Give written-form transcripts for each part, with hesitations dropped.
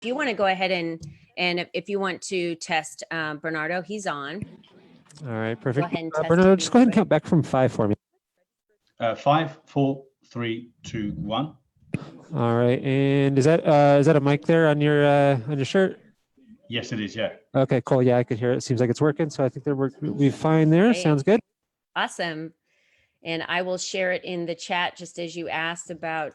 if you want to go ahead and if you want to test Bernardo, he's on. All right, perfect. Go ahead and test Bernardo, him just go ahead and real count back from 5 for me. 5, 4, 3, 2, 1. All right, and is that a mic there on your shirt? Yes, it is. Yeah. Okay, cool. Yeah, I could hear it. Seems like it's working, so I think we'll be fine there. Great. Sounds good. Awesome. And I will share it in the chat just as you asked about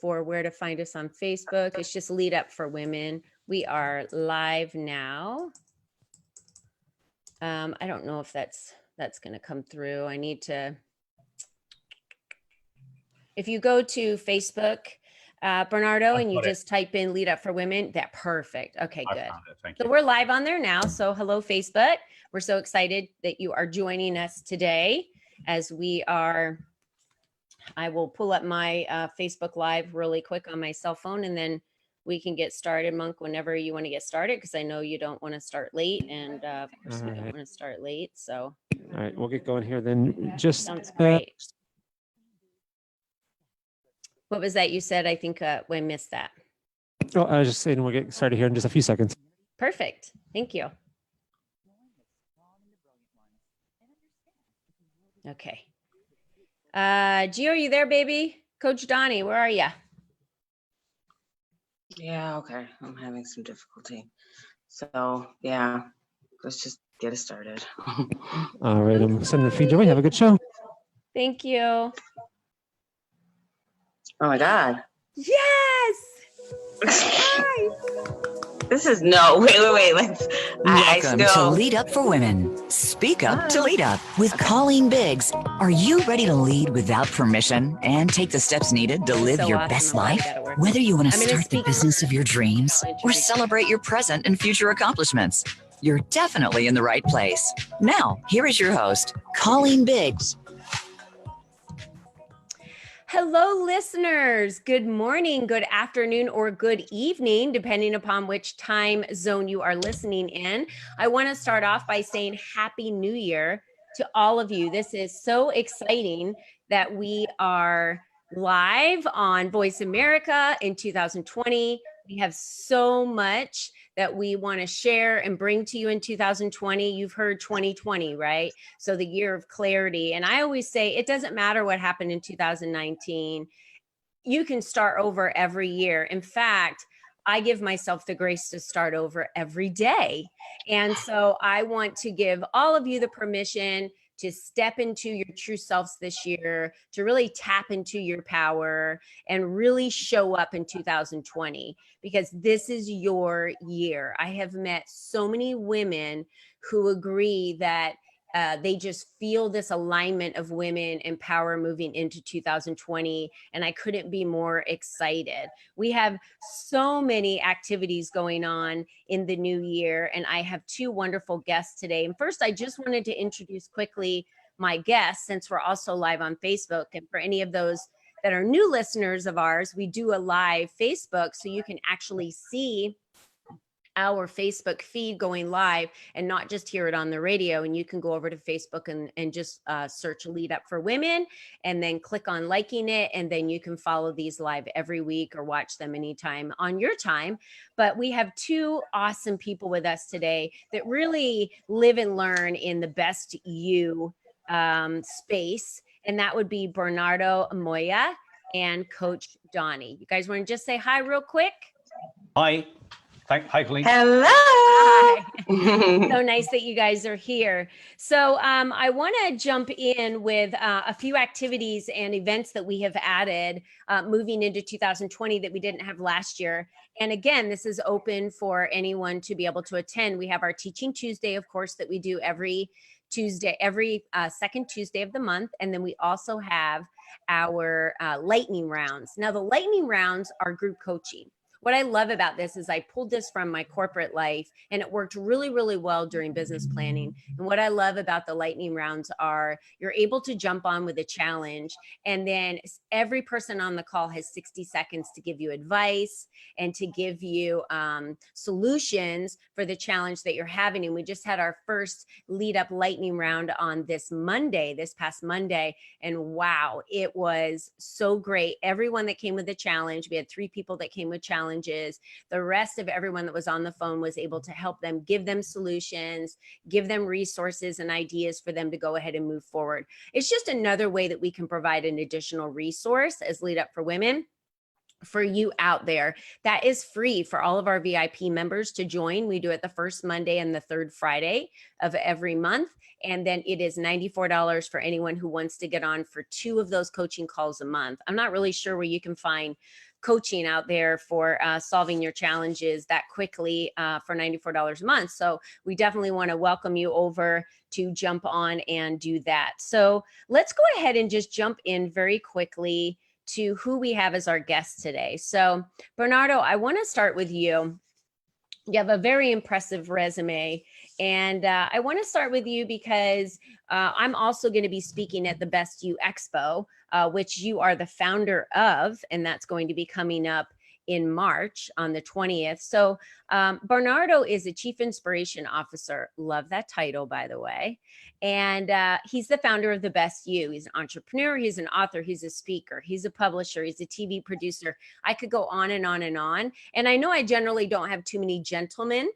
for where to find us on Facebook. It's just Lead Up for Women. We are live now. I don't know if that's going to come through. I need to. If you go to Facebook, Bernardo, and you just type in Lead Up for Women, that perfect. Okay, good. Thank you. So we're live on there now. So hello, Facebook. We're so excited that you are joining us today as we are. I will pull up my Facebook Live really quick on my cell phone, and then we can get started, Monk, whenever you want to get started, because I know you don't want to start late, and of course we don't want to start late. So all right, we'll get going here then. Just sounds great. What was that you said? I think we missed that. Oh, I was just saying we'll get started here in just a few seconds. Perfect. Thank you. Okay. Gio, are you there, baby? Coach Doni, where are you? Yeah, okay. I'm having some difficulty. So, yeah, let's just get it started. All right, I'm sending the feed your way. Have a good show. Thank you. Oh my God. Yes. This is wait. Welcome to Lead Up for Women. Speak up to lead up with Colleen Biggs. Are you ready to lead without permission and take the steps needed to live your best life? Whether you want to start the business of your dreams or celebrate your present and future accomplishments, you're definitely in the right place. Now, here is your host, Colleen Biggs. Hello, listeners. Good morning, good afternoon, or good evening, depending upon which time zone you are listening in. I want to start off by saying Happy New Year to all of you. This is so exciting that we are live on Voice America in 2020. We have so much that we want to share and bring to you in 2020. You've heard 2020, right? So the year of clarity. And I always say it doesn't matter what happened in 2019. You can start over every year. In fact, I give myself the grace to start over every day. And so I want to give all of you the permission to step into your true selves this year, to really tap into your power and really show up in 2020, because this is your year. I have met so many women who agree that they just feel this alignment of women and power moving into 2020. And I couldn't be more excited. We have so many activities going on in the new year. And I have two wonderful guests today. And first, I just wanted to introduce quickly my guests, since we're also live on Facebook. And for any of those that are new listeners of ours, we do a live Facebook, so you can actually see our Facebook feed going live and not just hear it on the radio. And you can go over to Facebook and just search Lead Up for Women and then click on liking it. And then you can follow these live every week or watch them anytime on your time. But we have two awesome people with us today that really live and learn in the best you space. And that would be Bernardo Moya and Coach Doni. You guys want to just say hi real quick? Hi. Hi, Colleen. Hello. Hi. So nice that you guys are here. So I want to jump in with a few activities and events that we have added moving into 2020 that we didn't have last year. And again, this is open for anyone to be able to attend. We have our Teaching Tuesday, of course, that we do every Tuesday, every second Tuesday of the month. And then we also have our lightning rounds. Now, the lightning rounds are group coaching. What I love about this is I pulled this from my corporate life, and it worked really, really well during business planning. And what I love about the lightning rounds are you're able to jump on with a challenge, and then every person on the call has 60 seconds to give you advice and to give you solutions for the challenge that you're having. And we just had our first Lead Up lightning round on this past Monday. And wow, it was so great. Everyone that came with the challenge, we had 3 people that came with challenges. challenges. The rest of everyone that was on the phone was able to help them, give them solutions, give them resources and ideas for them to go ahead and move forward. It's just another way that we can provide an additional resource as Lead Up for Women for you out there. That is free for all of our VIP members to join. We do it the first Monday and the third Friday of every month. And then it is $94 for anyone who wants to get on for 2 of those coaching calls a month. I'm not really sure where you can find coaching out there for solving your challenges that quickly for $94 a month. So we definitely want to welcome you over to jump on and do that. So let's go ahead and just jump in very quickly to who we have as our guest today. So Bernardo, I want to start with you. You have a very impressive resume. And I want to start with you because I'm also going to be speaking at the Best You Expo, which you are the founder of, and that's going to be coming up in March on the 20th. So Bernardo is a Chief Inspiration Officer. Love that title, by the way. And he's the founder of the Best You. He's an entrepreneur, he's an author, he's a speaker, he's a publisher, he's a TV producer. I could go on and on and on. And I know I generally don't have too many gentlemen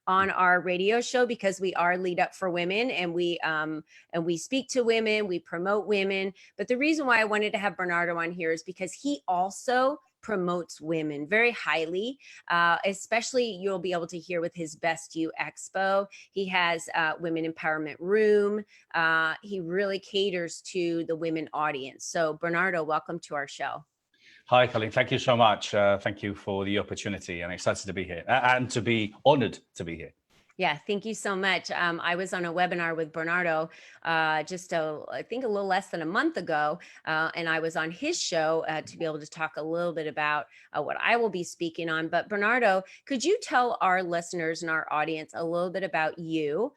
on our radio show because we are Lead Up for Women, and we speak to women, we promote women. But the reason why I wanted to have Bernardo on here is because he also promotes women very highly, especially you'll be able to hear with his Best You Expo. He has women empowerment room. He really caters to the women audience. So Bernardo, welcome to our show. Hi, Colleen. Thank you so much. Thank you for the opportunity. I'm excited to be here and to be honored to be here. Yeah, thank you so much. I was on a webinar with Bernardo I think a little less than a month ago, and I was on his show to be able to talk a little bit about what I will be speaking on. But Bernardo, could you tell our listeners and our audience a little bit about you,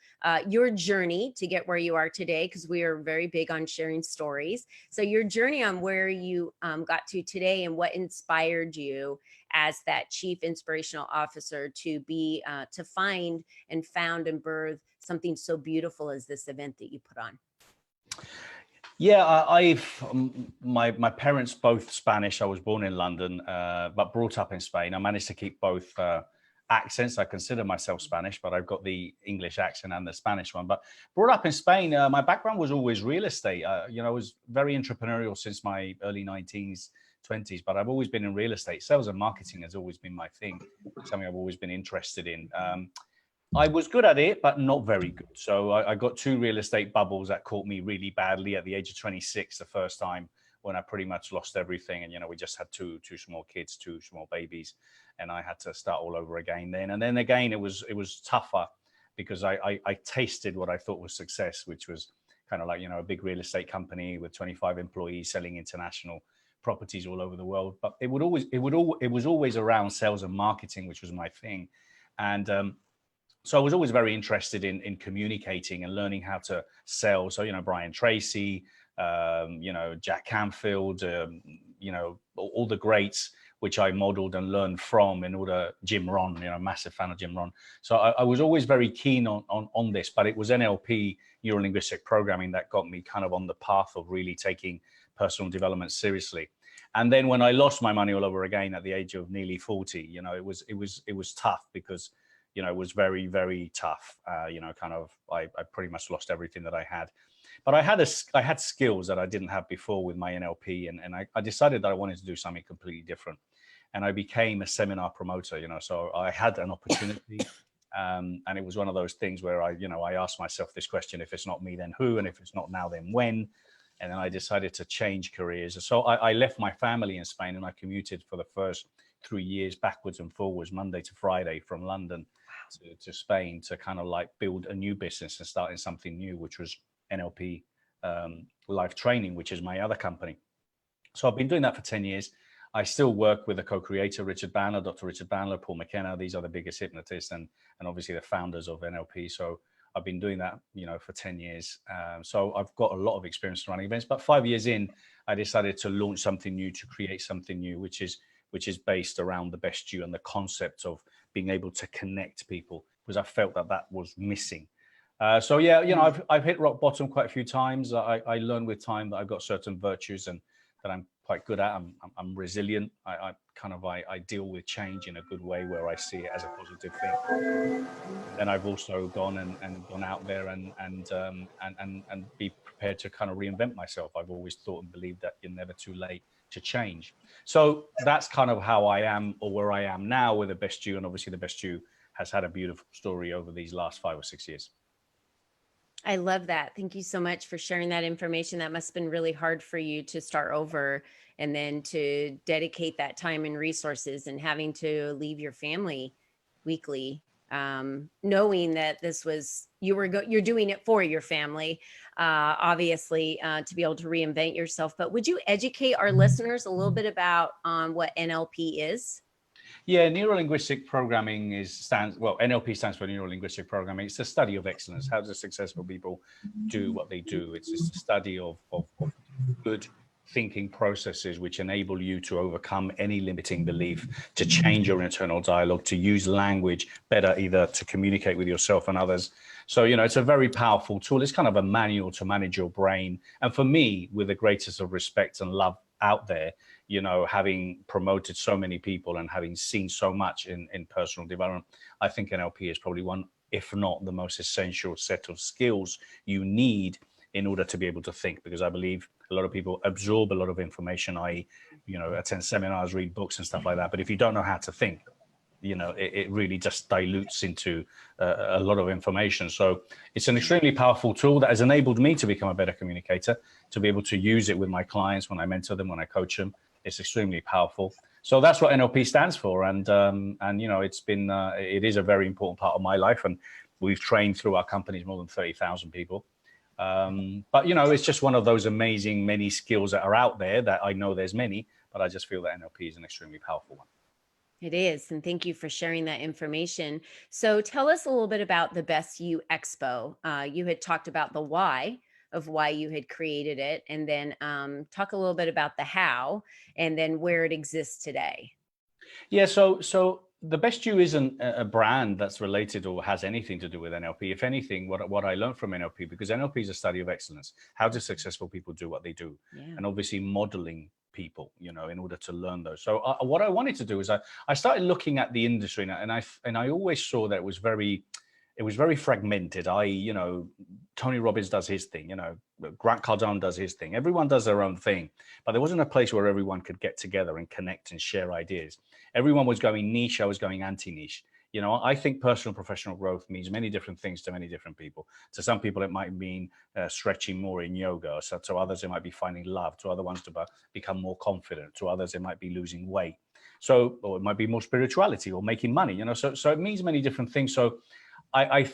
your journey to get where you are today, because we are very big on sharing stories. So your journey on where you got to today and what inspired you as that Chief Inspirational Officer to be to find and found and birth something so beautiful as this event that you put on. Yeah, my parents both Spanish. I was born in London, but brought up in Spain. I managed to keep both accents. I consider myself Spanish, but I've got the English accent and the Spanish one. But brought up in Spain, my background was always real estate. I was very entrepreneurial since my early 19s, 20s, but I've always been in real estate. Sales and marketing has always been my thing, something I've always been interested in. I was good at it, but not very good. So I got 2 real estate bubbles that caught me really badly at the age of 26, the first time when I pretty much lost everything. And, we just had two small kids, 2 small babies, and I had to start all over again then. And then again, it was tougher because I tasted what I thought was success, which was kind of like, a big real estate company with 25 employees selling international properties all over the world. But it was always around sales and marketing, which was my thing. And, so I was always very interested in communicating and learning how to sell. So, Brian Tracy, Jack Canfield, all the greats, which I modeled and learned from in order. Jim Rohn, massive fan of Jim Rohn. So I was always very keen on this, but it was NLP, neuro-linguistic programming, that got me kind of on the path of really taking personal development seriously. And then when I lost my money all over again at the age of nearly 40, it was tough because it was very, very tough. I pretty much lost everything that I had. But I had skills that I didn't have before with my NLP, and I decided that I wanted to do something completely different. And I became a seminar promoter, so I had an opportunity. And it was one of those things where I asked myself this question: if it's not me, then who? And if it's not now, then when? And then I decided to change careers. So I left my family in Spain, and I commuted for the first 3 years backwards and forwards, Monday to Friday, from London to Spain, to kind of like build a new business and starting something new, which was NLP Life Training, which is my other company. So I've been doing that for 10 years. I still work with a co-creator, Richard Bandler, Dr. Richard Bandler, Paul McKenna. These are the biggest hypnotists and obviously the founders of NLP. So I've been doing that, for 10 years. So I've got a lot of experience running events, but 5 years in, I decided to launch something new, to create something new, which is based around the Best You and the concept of being able to connect people, because I felt that was missing. So I've hit rock bottom quite a few times. I learned with time that I've got certain virtues and that I'm quite good at. I'm resilient. I deal with change in a good way where I see it as a positive thing. Then I've also gone and gone out there and be prepared to kind of reinvent myself. I've always thought and believed that you're never too late to change. So that's kind of how I am, or where I am now with the Best You. And obviously the Best You has had a beautiful story over these last 5 or 6 years. I love that. Thank you so much for sharing that information. That must have been really hard for you to start over and then to dedicate that time and resources and having to leave your family weekly, knowing that this was, you're doing it for your family, obviously, to be able to reinvent yourself. But would you educate our listeners a little bit about what NLP is? Yeah, neuro-linguistic programming NLP stands for neuro-linguistic programming. It's the study of excellence. How do successful people do what they do? It's just a study of good thinking processes which enable you to overcome any limiting belief, to change your internal dialogue, to use language better, either to communicate with yourself and others. So, it's a very powerful tool. It's kind of a manual to manage your brain. And for me, with the greatest of respect and love out there, having promoted so many people and having seen so much in personal development, I think NLP is probably one, if not the most essential set of skills you need in order to be able to think, because I believe a lot of people absorb a lot of information, i.e., attend seminars, read books and stuff like that. But if you don't know how to think, it really just dilutes into a lot of information. So it's an extremely powerful tool that has enabled me to become a better communicator, to be able to use it with my clients when I mentor them, when I coach them. It's extremely powerful. So that's what NLP stands for. And it is a very important part of my life. And we've trained through our companies more than 30,000 people. But it's just one of those amazing many skills that are out there that I know there's many, but I just feel that NLP is an extremely powerful one. It is. And thank you for sharing that information. So tell us a little bit about the Best You Expo. You had talked about the why of why you had created it, and then talk a little bit about the how, and then where it exists today. Yeah, so the Best You isn't a brand that's related or has anything to do with NLP. If anything, what I learned from NLP, because NLP is a study of excellence, how do successful people do what they do? Yeah. And obviously modeling people, in order to learn those. So what I wanted to do is I started looking at the industry, and I always saw that it was very fragmented. Tony Robbins does his thing, Grant Cardone does his thing. Everyone does their own thing, but there wasn't a place where everyone could get together and connect and share ideas. Everyone was going niche. I was going anti-niche. I think personal and professional growth means many different things to many different people. To some people, it might mean stretching more in yoga. So to others, it might be finding love. To other ones, to become more confident. To others, it might be losing weight. Or it might be more spirituality or making money. So it means many different things. So I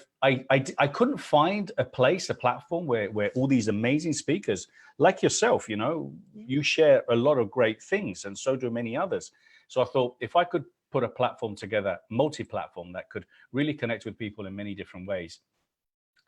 couldn't find a platform where all these amazing speakers like yourself, you share a lot of great things, and so do many others. So I thought, if I could put a platform together, multi-platform, that could really connect with people in many different ways.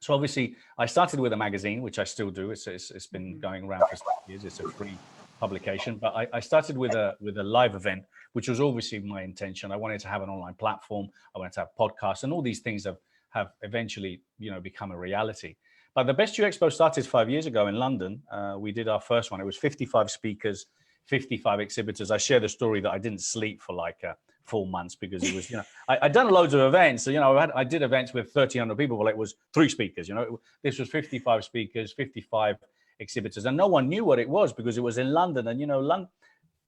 So obviously I started with a magazine, which I still do. It's been going around for 6 years. It's a free publication, but I started with a live event, which was obviously my intention. I wanted to have an online platform. I wanted to have podcasts, and all these things have eventually, become a reality. But the Best You Expo started 5 years ago in London. We did our first one. It was 55 speakers, 55 exhibitors. I share the story that I didn't sleep for like 4 months because it was, I'd done loads of events. So, I did events with 1,300 people, but it was 3 speakers. This was 55 speakers, 55 exhibitors, and no one knew what it was because it was in London. And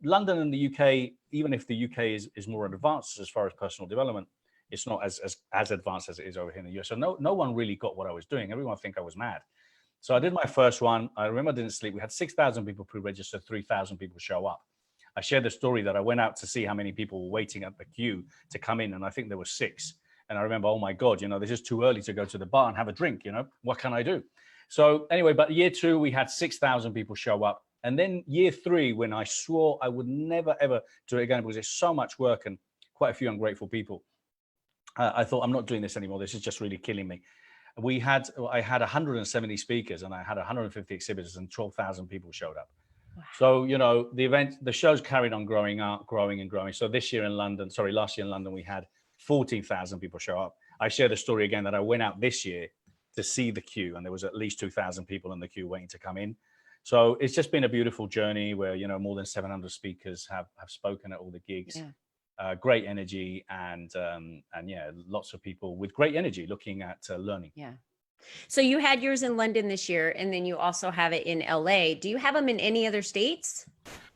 London and the UK, even if the UK is more advanced as far as personal development, it's not as advanced as it is over here in the US. So no one really got what I was doing. Everyone think I was mad. So I did my first one. I remember I didn't sleep. We had 6,000 people pre-register, 3,000 people show up. I shared the story that I went out to see how many people were waiting at the queue to come in, and I think there were 6. And I remember, oh my God, this is too early to go to the bar and have a drink. What can I do? So anyway, but year 2, we had 6,000 people show up. And then year 3, when I swore I would never, ever do it again because it's so much work and quite a few ungrateful people, I thought, I'm not doing this anymore. This is just really killing me. I had 170 speakers and I had 150 exhibitors, and 12,000 people showed up. Wow. So, the show's carried on growing and growing. So last year in London, we had 14,000 people show up. I share the story again that I went out this year to see the queue, and there was at least 2,000 people in the queue waiting to come in. So it's just been a beautiful journey where, you know, more than 700 speakers have spoken at all the gigs. Yeah. Great energy, and yeah, lots of people with great energy looking at learning. Yeah. So you had yours in London this year, and then you also have it in LA. Do you have them in any other states?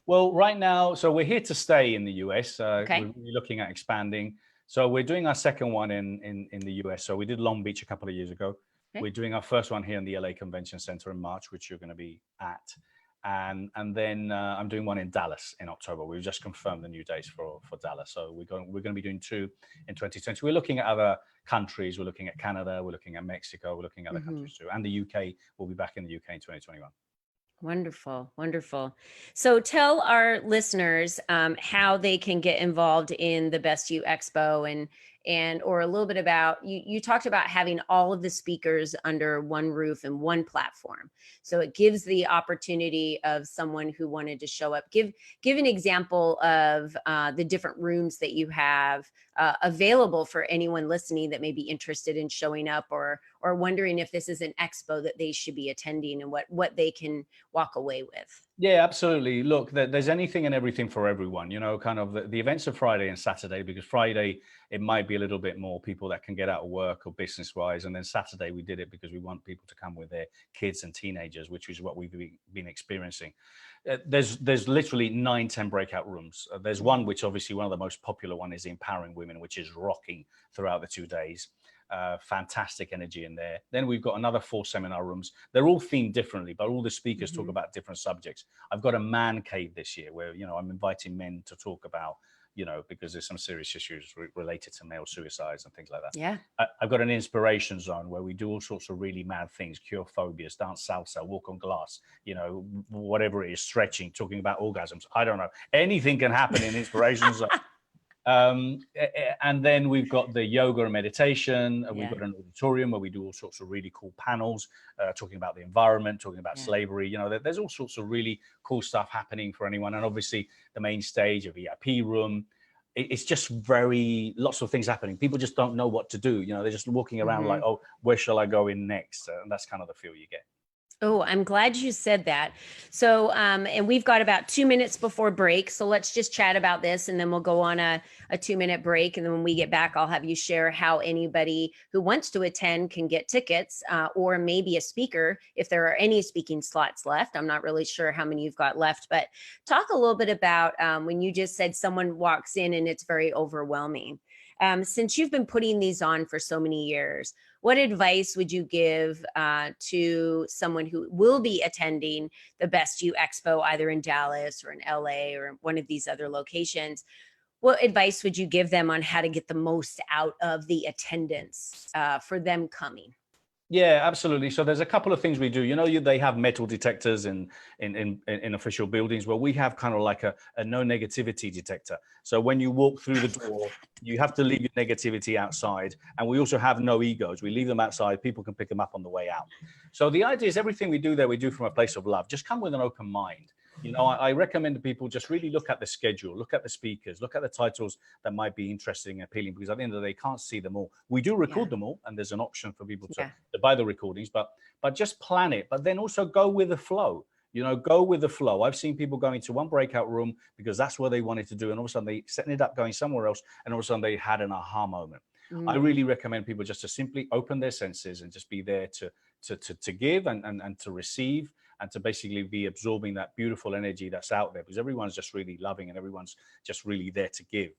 Well, right now, so we're here to stay in the US. Okay. We're really looking at expanding. So we're doing our second one in the US. So we did Long Beach a couple of years ago. Okay. We're doing our first one here in the LA Convention Center in March, which you're going to be at. And then I'm doing one in Dallas in October. We've just confirmed the new dates for Dallas. So we're going to be doing 2 in 2020. We're looking at other countries. We're looking at Canada. We're looking at Mexico. We're looking at other countries too. And the UK. We'll be back in the UK in 2021. Wonderful. Wonderful. So tell our listeners how they can get involved in the Best You Expo, and or a little bit about, you talked about having all of the speakers under one roof and one platform. So it gives the opportunity of someone who wanted to show up. Give an example of the different rooms that you have available for anyone listening that may be interested in showing up, or wondering if this is an expo that they should be attending, and what they can walk away with. Yeah, absolutely. Look, there's anything and everything for everyone, you know, kind of the events are Friday and Saturday, because Friday, it might be a little bit more people that can get out of work or business wise. And then Saturday, we did it because we want people to come with their kids and teenagers, which is what we've been experiencing. There's literally 9-10 breakout rooms. There's one, which obviously one of the most popular one is Empowering Women, which is rocking throughout the 2 days. Fantastic energy in there. Then we've got another 4 seminar rooms. They're all themed differently, but all the speakers talk about different subjects. I've got a man cave this year where, you know, I'm inviting men to talk about, you know, because there's some serious issues related to male suicides and things like that. Yeah. I've got an inspiration zone where we do all sorts of really mad things: cure phobias, dance salsa, walk on glass, you know, whatever it is, stretching, talking about orgasms. I don't know. Anything can happen in inspiration zone. And then we've got the yoga and meditation. We've got an auditorium where we do all sorts of really cool panels, talking about the environment, talking about slavery. You know, there's all sorts of really cool stuff happening for anyone. And obviously the main stage, a VIP room. It's just lots of things happening. People just don't know what to do. You know, they're just walking around like, oh, where shall I go in next? And that's kind of the feel you get. Oh, I'm glad you said that. So, and we've got about 2 minutes before break. So let's just chat about this, and then we'll go on a 2-minute break. And then when we get back, I'll have you share how anybody who wants to attend can get tickets, or maybe a speaker, if there are any speaking slots left. I'm not really sure how many you've got left, but talk a little bit about when you just said someone walks in and it's very overwhelming. Since you've been putting these on for so many years, what advice would you give to someone who will be attending the Best You Expo, either in Dallas or in LA or one of these other locations? What advice would you give them on how to get the most out of the attendance for them coming? Yeah, absolutely. So there's a couple of things we do. You know, they have metal detectors in official buildings. Well, we have kind of like a no negativity detector. So when you walk through the door, you have to leave your negativity outside. And we also have no egos. We leave them outside. People can pick them up on the way out. So the idea is everything we do there, we do from a place of love. Just come with an open mind. You know, I recommend to people just really look at the schedule, look at the speakers, look at the titles that might be interesting and appealing, because at the end of the day, they can't see them all. We do record them all, and there's an option for people to buy the recordings, but just plan it. But then also go with the flow. You know, go with the flow. I've seen people going to one breakout room because that's where they wanted to do, and all of a sudden they ended up going somewhere else, and all of a sudden they had an aha moment. I really recommend people just to simply open their senses and just be there to give and to receive, and to basically be absorbing that beautiful energy that's out there, because everyone's just really loving and everyone's just really there to give.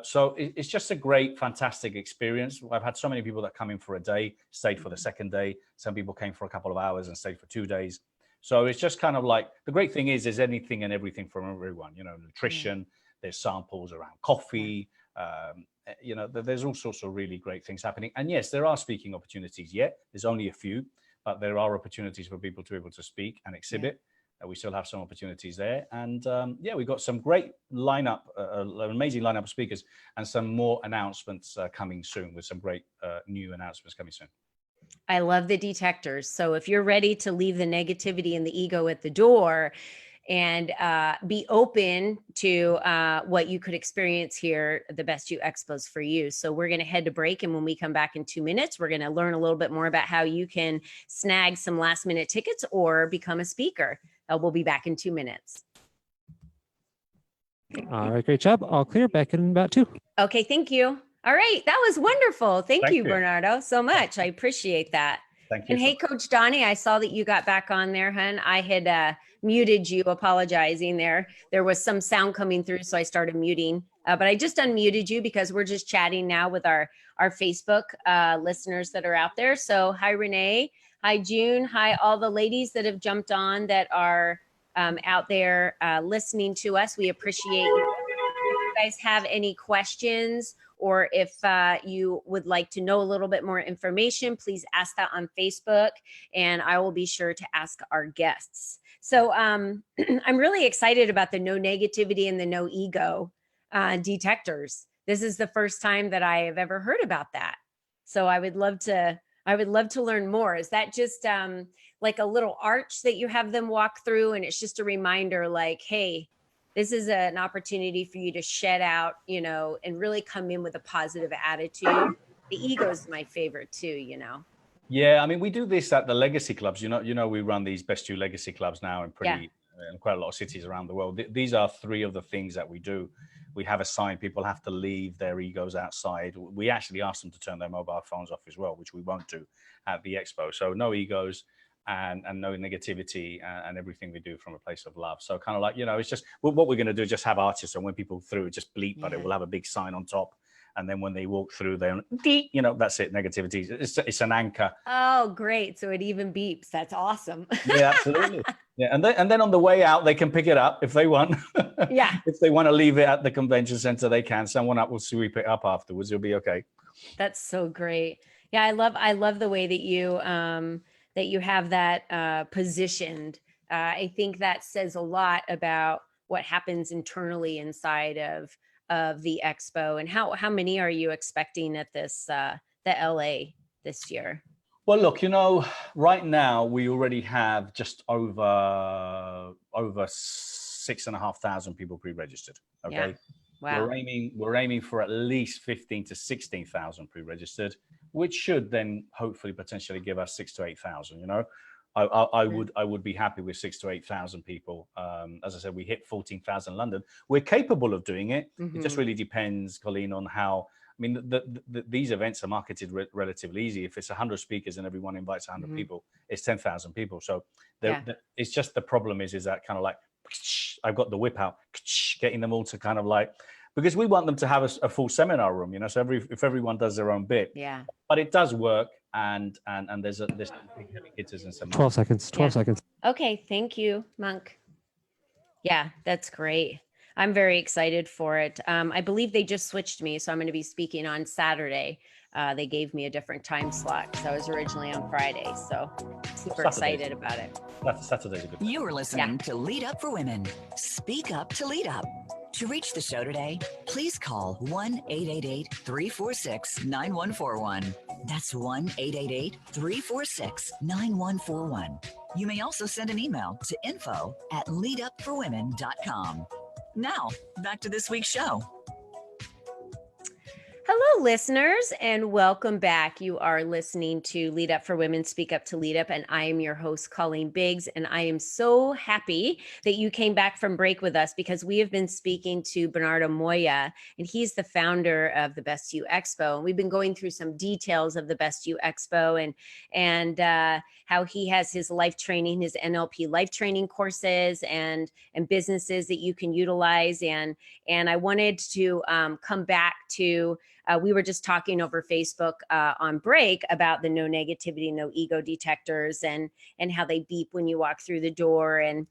So it's just a great, fantastic experience. I've had so many people that come in for a day, stayed for the second day. Some people came for a couple of hours and stayed for 2 days. So it's just kind of like, the great thing is there's anything and everything from everyone, you know, nutrition, there's samples around coffee, you know, there's all sorts of really great things happening. And yes, there are speaking opportunities yet. There's only a few, but there are opportunities for people to be able to speak and exhibit. We still have some opportunities there. And we've got some great lineup, an amazing lineup of speakers, and some more announcements coming soon, with some great new announcements coming soon. I love the detectors. So if you're ready to leave the negativity and the ego at the door, and be open to what you could experience here at the Best You Expos for you. So we're going to head to break. And when we come back in 2 minutes, we're going to learn a little bit more about how you can snag some last minute tickets or become a speaker. We'll be back in 2 minutes. All right, great job. All clear. Back in about 2. Okay, thank you. All right, that was wonderful. Thank you, Bernardo, so much. I appreciate that. Thank you. And hey, Coach Doni, I saw that you got back on there, hun. I had muted you, apologizing there. There was some sound coming through, so I started muting. But I just unmuted you because we're just chatting now with our Facebook listeners that are out there. So hi, Renee. Hi, June. Hi, all the ladies that have jumped on that are out there listening to us. We appreciate you. If you guys have any questions, or if you would like to know a little bit more information, please ask that on Facebook, and I will be sure to ask our guests. So I'm really excited about the no negativity and the no ego detectors. This is the first time that I have ever heard about that. So I would love to learn more. Is that just like a little arch that you have them walk through, and it's just a reminder like, hey, this is an opportunity for you to shed out, you know, and really come in with a positive attitude. The ego is my favorite too, you know. Yeah, I mean, we do this at the legacy clubs. You know, we run these Best You legacy clubs now in quite a lot of cities around the world. These are 3 of the things that we do. We have a sign, people have to leave their egos outside. We actually ask them to turn their mobile phones off as well, which we won't do at the expo. So no egos and no negativity, and everything we do from a place of love. So kind of like, you know, it's just what we're going to do is just have arches. So when people through, just bleep, but it will have a big sign on top. And then when they walk through, they're, you know, that's it. Negativity. It's an anchor. Oh, great. So it even beeps. That's awesome. Yeah, absolutely. Yeah. And then on the way out, they can pick it up if they want. Yeah. If they want to leave it at the convention center, they can. Someone up will sweep it up afterwards. It'll be okay. That's so great. Yeah. I love the way that you have that positioned. I think that says a lot about what happens internally inside of the expo. And how many are you expecting at this the LA this year? Well, look, you know, right now we already have just over 6,500 people pre-registered. Okay. Yeah. Wow. We're aiming for at least 15 to 16,000 pre-registered, which should then hopefully potentially give us 6,000 to 8,000. You know, I would be happy with 6,000 to 8,000 people. As I said, we hit 14,000 London. We're capable of doing it. It just really depends, Colleen, on how. I mean, these events are marketed relatively easy. If it's 100 speakers and everyone invites 100 people, it's 10,000 people. So it's just the problem is that kind of like, I've got the whip out, getting them all to kind of like, because we want them to have a full seminar room, you know, so if everyone does their own bit. Yeah. But it does work, and there's big heavy hitters and some 12 seconds. 12 seconds. Okay, thank you, Monk. Yeah, that's great. I'm very excited for it. I believe they just switched me, so I'm going to be speaking on Saturday. They gave me a different time slot because I was originally on Friday, so super excited about it. Saturday's a good day. You are listening to Lead Up for Women. Speak up to lead up. To reach the show today, please call 1-888-346-9141. That's 1-888-346-9141. You may also send an email to info@leadupforwomen.com. Now, back to this week's show. Hello, listeners, and welcome back. You are listening to Lead Up for Women, Speak Up to Lead Up, and I am your host, Colleen Biggs, and I am so happy that you came back from break with us because we have been speaking to Bernardo Moya, and he's the founder of the Best You Expo, and we've been going through some details of the Best You Expo and how he has his life training, his NLP life training courses and businesses that you can utilize, and I wanted to come back to. We were just talking over Facebook on break about the no negativity, no ego detectors and how they beep when you walk through the door and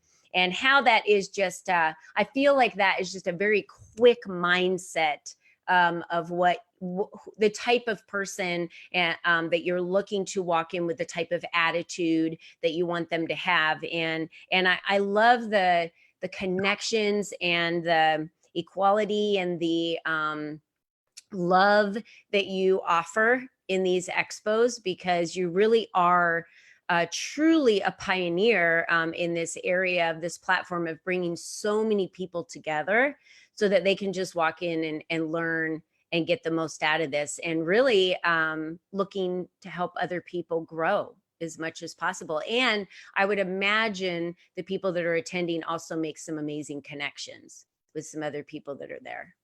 how that is just, I feel like that is just a very quick mindset of what the type of person that you're looking to walk in with, the type of attitude that you want them to have. And I love the connections and the equality and the love that you offer in these expos, because you really are truly a pioneer in this area of this platform of bringing so many people together so that they can just walk in and learn and get the most out of this, and really looking to help other people grow as much as possible. And I would imagine the people that are attending also make some amazing connections with some other people that are there.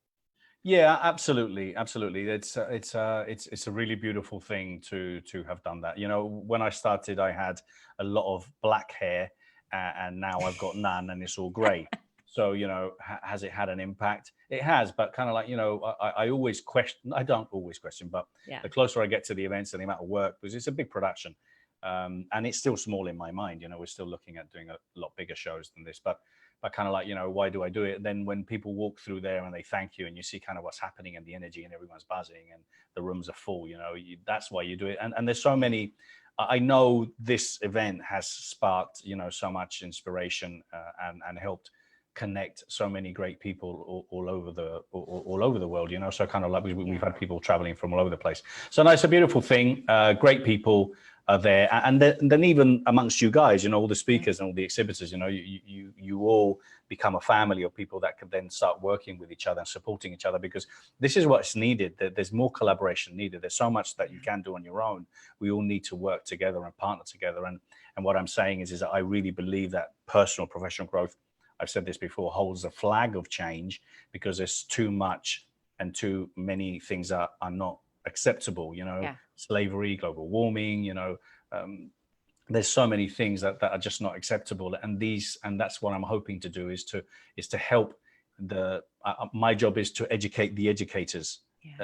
Yeah, absolutely, absolutely. It's a really beautiful thing to have done that. You know, when I started, I had a lot of black hair, and now I've got none, and it's all grey. So, you know, has it had an impact? It has, but kind of like, you know, I always question. I don't always question, but Yeah. the closer I get to the events and the amount of work, because it's a big production, and it's still small in my mind. You know, we're still looking at doing a lot bigger shows than this, but kind of like, you know, why do I do it? And then when people walk through there and they thank you and you see kind of what's happening and the energy and everyone's buzzing and the rooms are full, you know, that's why you do it. And there's so many, I know this event has sparked, you know, so much inspiration and helped connect so many great people all over the world, you know. So kind of like we've had people traveling from all over the place. So no, it's a beautiful thing. Great people are there, and then even amongst you guys, you know, all the speakers and all the exhibitors, you know, you all become a family of people that can then start working with each other and supporting each other, because this is what's needed. There's more collaboration needed. There's so much that you can do on your own. We all need to work together and partner together. And what I'm saying is that I really believe that personal professional growth, I've said this before, holds a flag of change, because there's too much and too many things are not acceptable, you know, slavery, global warming, you know, there's so many things that are just not acceptable. And that's what I'm hoping to do, is to help my job is to educate the educators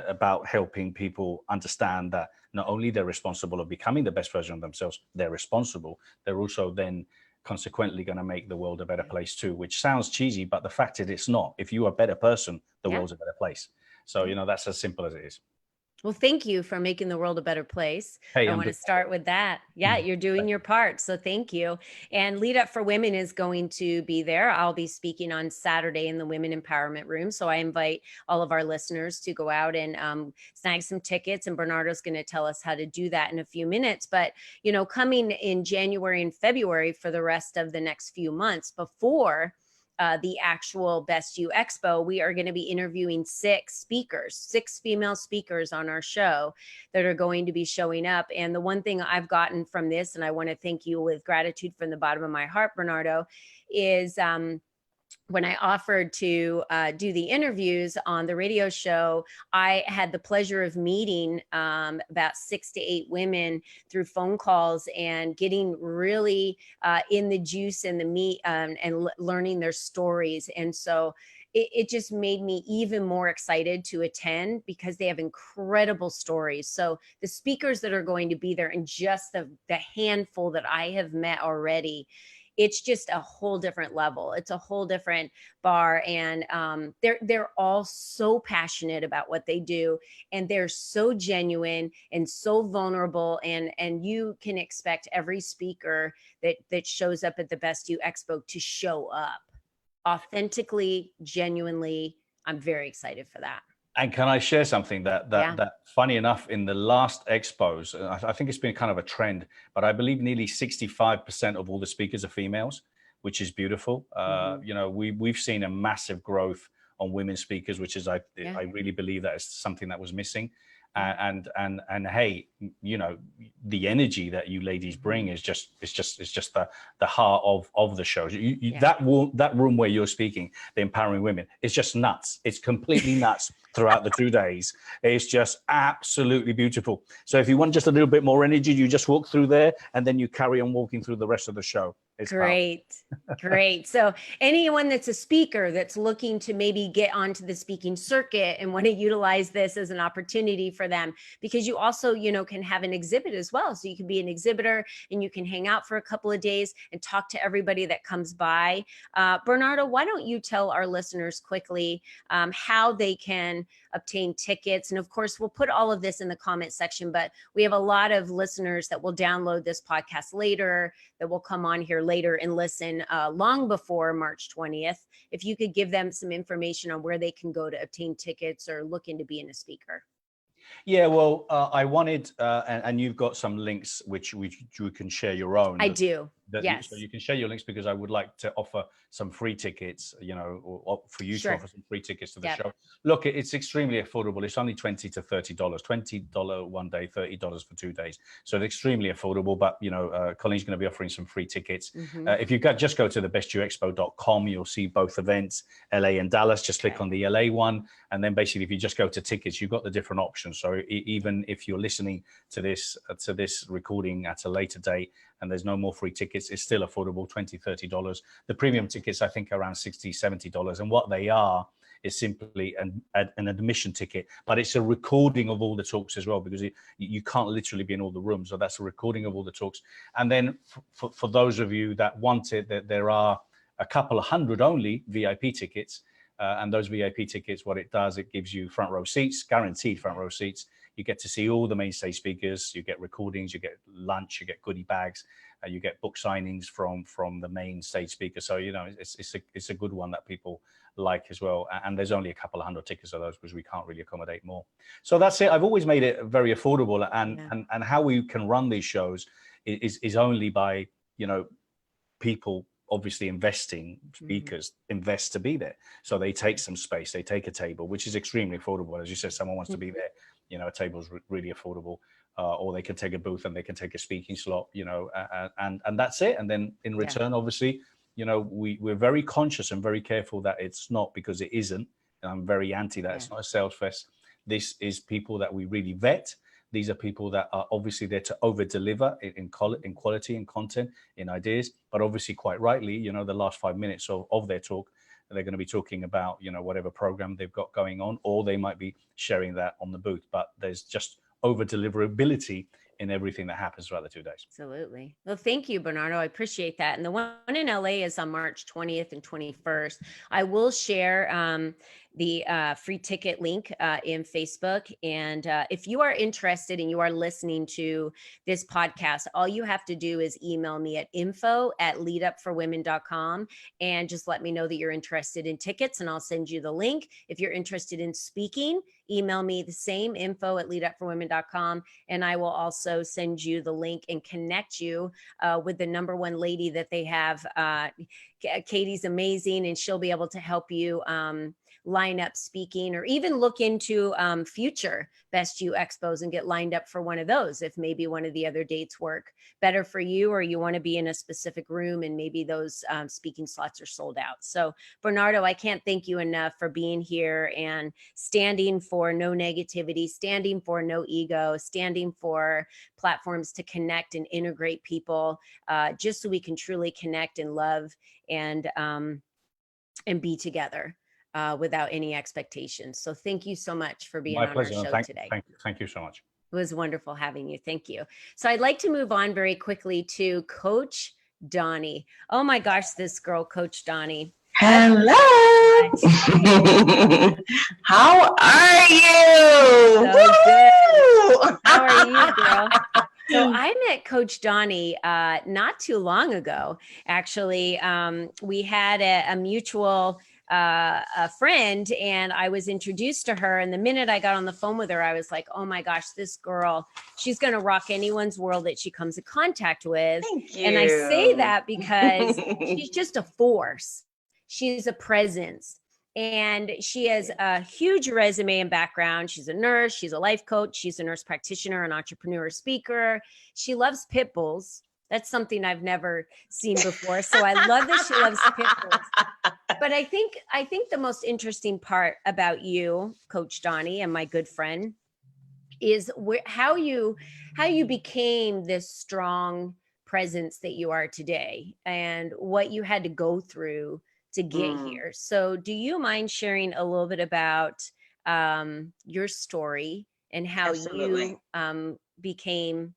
about helping people understand that not only they're responsible of becoming the best version of themselves, they're responsible, they're also then consequently going to make the world a better place too, which sounds cheesy, but the fact is it's not. If you're a better person, the world's a better place. So, you know, that's as simple as it is. Well, thank you for making the world a better place. Hey, I want to start with that. Yeah, you're doing your part. So thank you. And Lead Up for Women is going to be there. I'll be speaking on Saturday in the Women Empowerment Room. So I invite all of our listeners to go out and snag some tickets. And Bernardo's going to tell us how to do that in a few minutes. But, you know, coming in January and February for the rest of the next few months before the actual Best You Expo, we are going to be interviewing 6 female speakers on our show that are going to be showing up. And the one thing I've gotten from this, and I want to thank you with gratitude from the bottom of my heart, Bernardo, is when I offered to do the interviews on the radio show, I had the pleasure of meeting about 6 to 8 women through phone calls and getting really in the juice and the meat and learning their stories. And so it just made me even more excited to attend, because they have incredible stories. So the speakers that are going to be there, and just the handful that I have met already, it's just a whole different level. It's a whole different bar. And they're all so passionate about what they do. And they're so genuine and so vulnerable. And you can expect every speaker that shows up at the Best You Expo to show up authentically, genuinely. I'm very excited for that. And can I share something that funny enough, in the last expos, I think it's been kind of a trend, but I believe nearly 65% of all the speakers are females, which is beautiful. You know, we've seen a massive growth on women speakers, which is, I really believe that is something that was missing. And hey, you know, the energy that you ladies bring is just the heart of the shows. That room where you're speaking, the Empowering Women, it's just nuts. It's completely nuts throughout the 2 days. It's just absolutely beautiful. So if you want just a little bit more energy, you just walk through there and then you carry on walking through the rest of the show. It's great. Great. So anyone that's a speaker that's looking to maybe get onto the speaking circuit and want to utilize this as an opportunity for them, because you also, you know, can have an exhibit as well. So you can be an exhibitor and you can hang out for a couple of days and talk to everybody that comes by. Bernardo, why don't you tell our listeners quickly how they can obtain tickets? And of course, we'll put all of this in the comment section, but we have a lot of listeners that will download this podcast later, that will come on here later and listen long before March 20th. If you could give them some information on where they can go to obtain tickets or looking to be in a speaker. Yeah, well, I wanted, and you've got some links which you can share your own. I do. So you can share your links, because I would like to offer some free tickets, or for you to offer some free tickets to the show. Look, it's extremely affordable. It's only $20 to $30, $20 one day, $30 for 2 days. So it's extremely affordable, but Colleen's going to be offering some free tickets. If you just go to the bestyouexpo.com, you'll see both events, LA and Dallas. Just click on the LA one. And then basically, if you just go to tickets, you've got the different options. So even if you're listening to this recording at a later date, and there's no more free tickets, it's still affordable, $20, $30. The premium tickets, I think, are around $60, $70. And what they are is simply an admission ticket, but it's a recording of all the talks as well, because you can't literally be in all the rooms. So that's a recording of all the talks. And then for those of you that want it, there are a couple of hundred only VIP tickets. And those VIP tickets, what it does, it gives you front row seats, guaranteed front row seats. You get to see all the main stage speakers. You get recordings, you get lunch, you get goodie bags, you get book signings from the main stage speaker. So it's a good one that people like as well. And there's only a couple of hundred tickets of those, because we can't really accommodate more. So that's it. I've always made it very affordable, and how we can run these shows is only by people obviously investing. Speakers invest to be there, so they take some space, they take a table, which is extremely affordable. As you said, someone wants to be there, a table's really affordable, or they can take a booth and they can take a speaking slot, and that's it. And then in return, obviously, we're very conscious and very careful that it's not, because it isn't, and I'm very anti that. It's not a sales fest. This is people that we really vet. These are people that are obviously there to over deliver in quality, in content, in ideas, but obviously quite rightly, the last 5 minutes of their talk, they're going to be talking about, whatever program they've got going on, or they might be sharing that on the booth. But there's just over deliverability in everything that happens throughout the 2 days. Absolutely. Well, thank you, Bernardo. I appreciate that. And the one in LA is on March 20th and 21st. I will share the free ticket link in Facebook. And if you are interested and you are listening to this podcast, all you have to do is email me at info@leadupforwomen.com and just let me know that you're interested in tickets, and I'll send you the link. If you're interested in speaking, email me the same, info@leadupforwomen.com, and I will also send you the link and connect you with the #1 lady that they have. Katie's amazing, and she'll be able to help you line up speaking, or even look into future Best You Expos and get lined up for one of those if maybe one of the other dates work better for you, or you want to be in a specific room and maybe those speaking slots are sold out. So Bernardo, I can't thank you enough for being here and standing for no negativity, standing for no ego, standing for platforms to connect and integrate people, just so we can truly connect and love and be together without any expectations. So thank you so much for being on our show today. Thank you so much. It was wonderful having you. Thank you. So I'd like to move on very quickly to Coach Doni. Oh my gosh, this girl, Coach Doni. Hello. How are you? So good. How are you, girl? So I met Coach Doni not too long ago. Actually, we had a mutual a friend, and I was introduced to her. And the minute I got on the phone with her, I was like, oh my gosh, this girl, she's going to rock anyone's world that she comes in contact with. Thank you. And I say that because she's just a force. She's a presence. And she has a huge resume and background. She's a nurse. She's a life coach. She's a nurse practitioner, an entrepreneur, speaker. She loves pit bulls. That's something I've never seen before. So I love that she loves pit bulls. But I think the most interesting part about you, Coach Doni, and my good friend, is how you became this strong presence that you are today, and what you had to go through to get here. So do you mind sharing a little bit about your story and how Absolutely. you became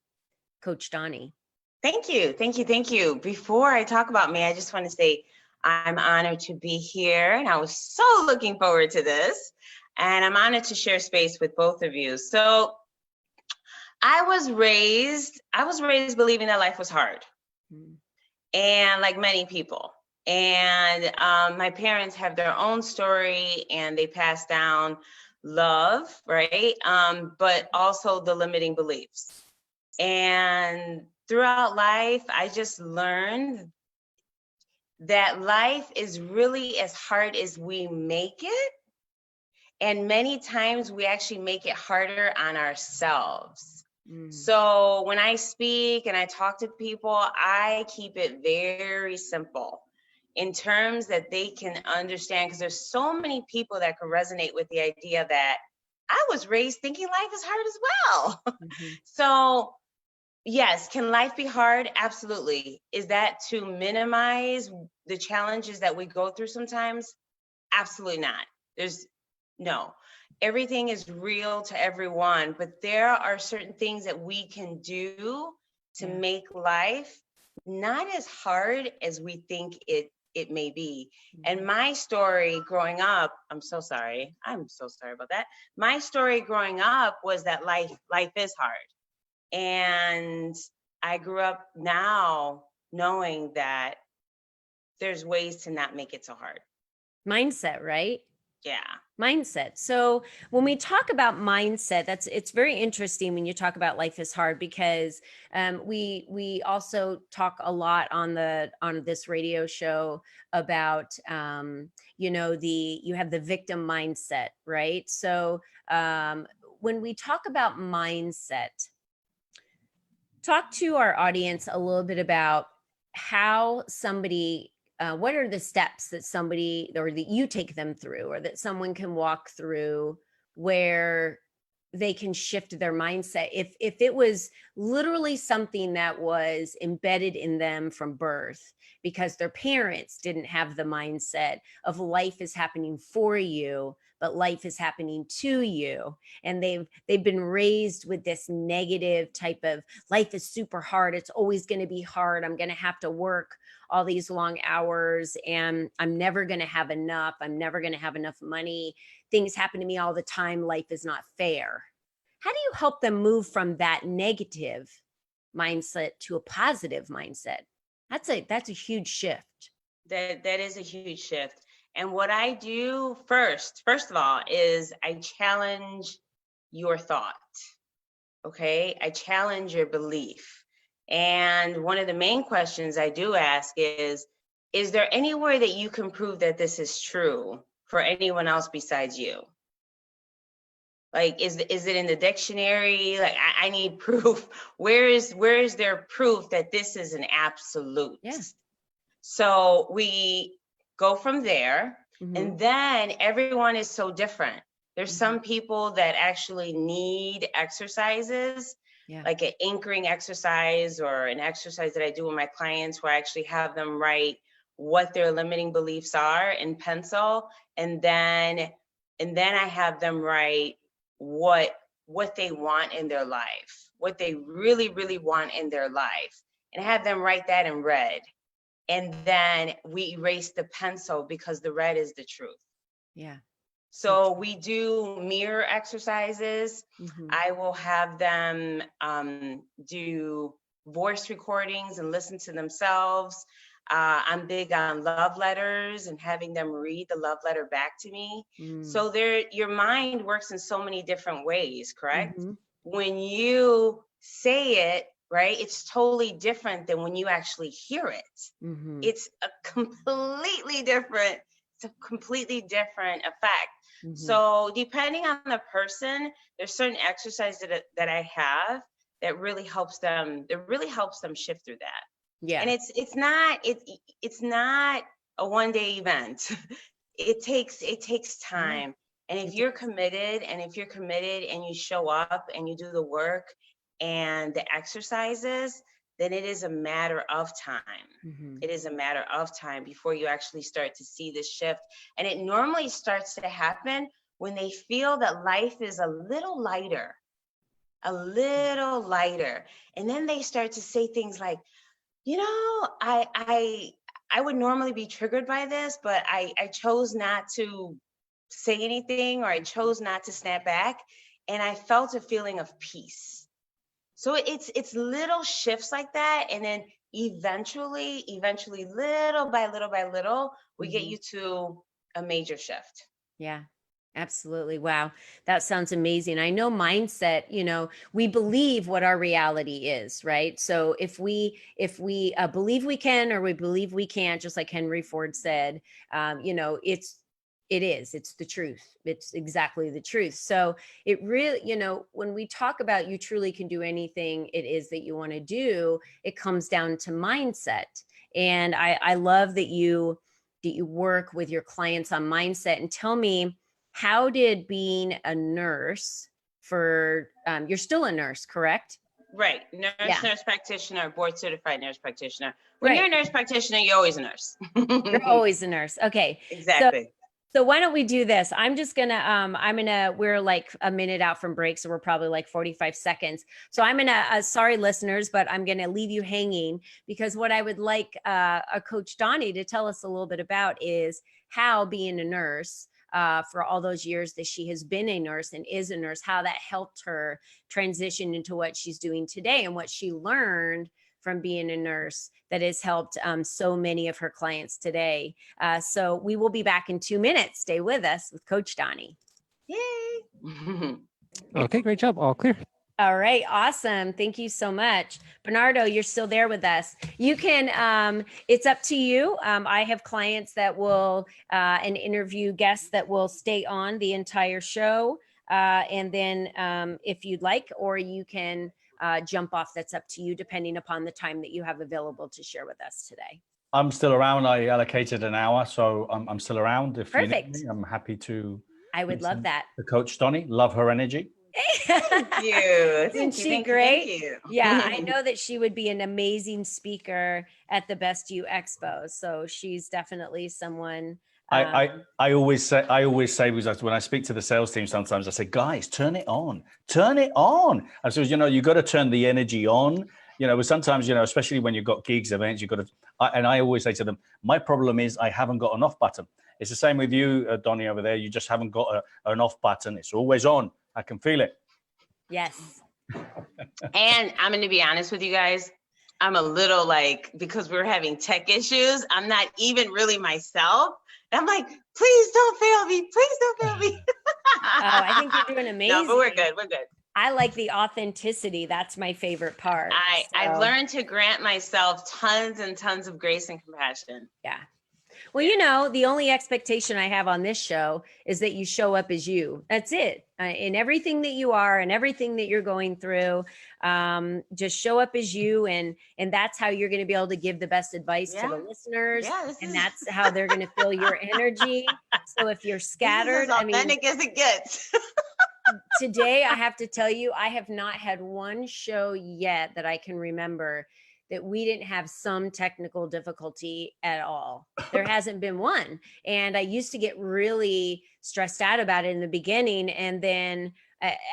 Coach Doni? Thank you. Thank you. Thank you. Before I talk about me, I just want to say I'm honored to be here, and I was so looking forward to this. And I'm honored to share space with both of you. So I was raised believing that life was hard. And like many people. And my parents have their own story, and they passed down love, right? But also the limiting beliefs. And throughout life, I just learned that life is really as hard as we make it. And many times we actually make it harder on ourselves. So when I speak and I talk to people, I keep it very simple in terms that they can understand, because there's so many people that can resonate with the idea that I was raised thinking life is hard as well. So yes, can life be hard? Absolutely. Is that to minimize the challenges that we go through sometimes? Absolutely not. No. Everything is real to everyone, but there are certain things that we can do to make life not as hard as we think it may be. And my story growing up, I'm so sorry about that. My story growing up was that life is hard. And I grew up now knowing that there's ways to not make it so hard. Mindset, right? Yeah. Mindset. So when we talk about mindset, it's very interesting when you talk about life is hard, because we also talk a lot on this radio show about you have the victim mindset, right? So when we talk about mindset, talk to our audience a little bit about how somebody what are the steps that somebody, or that you take them through, or that someone can walk through, where they can shift their mindset if it was literally something that was embedded in them from birth, because their parents didn't have the mindset of life is happening for you, but life is happening to you, and they've been raised with this negative type of life is super hard, it's always going to be hard, I'm going to have to work all these long hours, and I'm never going to have enough, I'm never going to have enough money, things happen to me all the time, life is not fair. How do you help them move from that negative mindset to a positive mindset? That's a huge shift. That is a huge shift. And what I do first of all, is I challenge your thought. Okay, I challenge your belief. And one of the main questions I do ask is there anywhere that you can prove that this is true for anyone else besides you? Like, is it in the dictionary? Like, I need proof. Where is there proof that this is an absolute? Yeah. So we go from there, and then everyone is so different. There's some people that actually need exercises, like an anchoring exercise, or an exercise that I do with my clients where I actually have them write what their limiting beliefs are in pencil, and then I have them write what they want in their life, what they really, really want in their life, and have them write that in red. And then we erase the pencil, because the red is the truth. Yeah. So we do mirror exercises. I will have them do voice recordings and listen to themselves. I'm big on love letters and having them read the love letter back to me. So your mind works in so many different ways, correct? When you say it, right, it's totally different than when you actually hear it. It's a completely different effect. So depending on the person, there's certain exercises that I have that really helps them shift through that. Yeah. And it's not a one-day event. It takes time. And if you're committed and you show up and you do the work and the exercises, then it is a matter of time. It is a matter of time before you actually start to see this shift. And it normally starts to happen when they feel that life is a little lighter. And then they start to say things like, I would normally be triggered by this, but I chose not to say anything, or I chose not to snap back. And I felt a feeling of peace. So it's little shifts like that. And then eventually, little by little, we get you to a major shift. Yeah. Absolutely. Wow. That sounds amazing. I know mindset, we believe what our reality is, right? So if we believe we can, or we believe we can't, just like Henry Ford said, it's the truth. It's exactly the truth. So it really, when we talk about you truly can do anything it is that you want to do, it comes down to mindset. And I love that you work with your clients on mindset. And tell me, how did being a nurse you're still a nurse, correct? Right. Nurse, Yeah. nurse practitioner, board certified nurse practitioner. When Right. you're a nurse practitioner, you're always a nurse. You're always a nurse. Okay. Exactly. So why don't we do this? We're like a minute out from break, so we're probably like 45 seconds. So I'm gonna, sorry listeners, but I'm gonna leave you hanging, because what I would like a Coach Doni to tell us a little bit about is how being a nurse, for all those years that she has been a nurse and is a nurse, how that helped her transition into what she's doing today and what she learned from being a nurse that has helped so many of her clients today. So we will be back in 2 minutes. Stay with us with Coach Doni. Yay. Okay, great job. All clear. All right. Awesome. Thank you so much. Bernardo, you're still there with us. You can, it's up to you. I have clients that will, and interview guests that will stay on the entire show. And then if you'd like, or you can jump off, that's up to you, depending upon the time that you have available to share with us today. I'm still around. I allocated an hour, so I'm still around. If Perfect. you need me, I'm happy to. I would love that. The Coach Doni, love her energy. Thank you. Isn't she Thank great? You, thank you. Yeah, I know that she would be an amazing speaker at the Best You Expo. So she's definitely someone. I always say because when I speak to the sales team, sometimes I say, guys, turn it on. I said, you got to turn the energy on. But sometimes, especially when you've got gigs, events, and I always say to them, my problem is I haven't got an off button. It's the same with you, Doni, over there. You just haven't got an off button. It's always on. I can feel it. Yes. And I'm going to be honest with you guys. I'm a little because we're having tech issues, I'm not even really myself. And I'm like, please don't fail me. Please don't fail me. I think you're doing amazing. No, but we're good. We're good. I like the authenticity. That's my favorite part. I learned to grant myself tons and tons of grace and compassion. Yeah. Well, the only expectation I have on this show is that you show up as you. That's it. In everything that you are and everything that you're going through, just show up as you, and that's how you're going to be able to give the best advice to the listeners, and that's how they're going to feel your energy. So if you're scattered, this is as authentic as it gets. Today, I have to tell you, I have not had one show yet that I can remember that we didn't have some technical difficulty at all. There hasn't been one. And I used to get really stressed out about it in the beginning. And then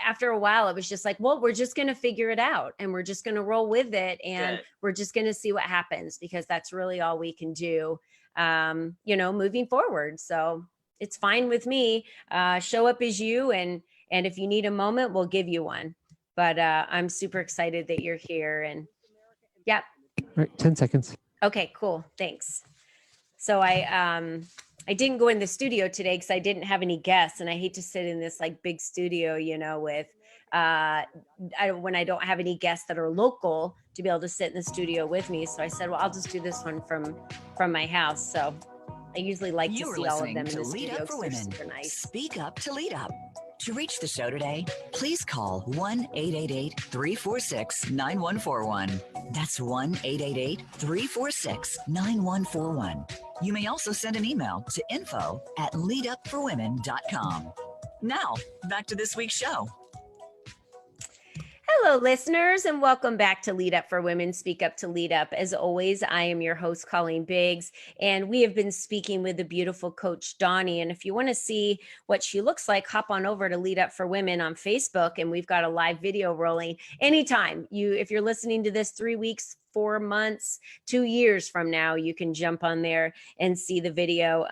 after a while, it was just like, well, we're just going to figure it out, and we're just going to roll with it. And we're just going to see what happens, because that's really all we can do, moving forward. So it's fine with me. Show up as you. And if you need a moment, we'll give you one. But I'm super excited that you're here. And yep. All right, 10 seconds. Okay, cool. Thanks. So I didn't go in the studio today because I didn't have any guests, and I hate to sit in this big studio, with when I don't have any guests that are local to be able to sit in the studio with me. So I said, well, I'll just do this one from my house. So I usually like to see all of them in the studio because they're super nice. Speak up to lead up. To reach the show today, please call 1-888-346-9141. That's 1-888-346-9141. You may also send an email to info@leadupforwomen.com. Now, back to this week's show. Hello, listeners, and welcome back to Lead Up for Women, Speak Up to Lead Up. As always, I am your host, Colleen Biggs, and we have been speaking with the beautiful Coach Doni. And if you want to see what she looks like, hop on over to Lead Up for Women on Facebook, and we've got a live video rolling anytime. If you're listening to this 3 weeks, 4 months, 2 years from now, you can jump on there and see the video,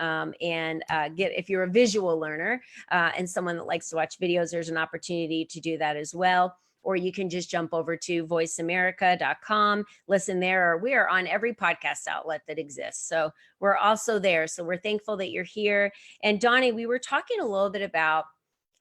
and if you're a visual learner and someone that likes to watch videos, there's an opportunity to do that as well. or you can just jump over to voiceamerica.com, listen there, or we are on every podcast outlet that exists. So we're also there. So we're thankful that you're here. And Doni, we were talking a little bit about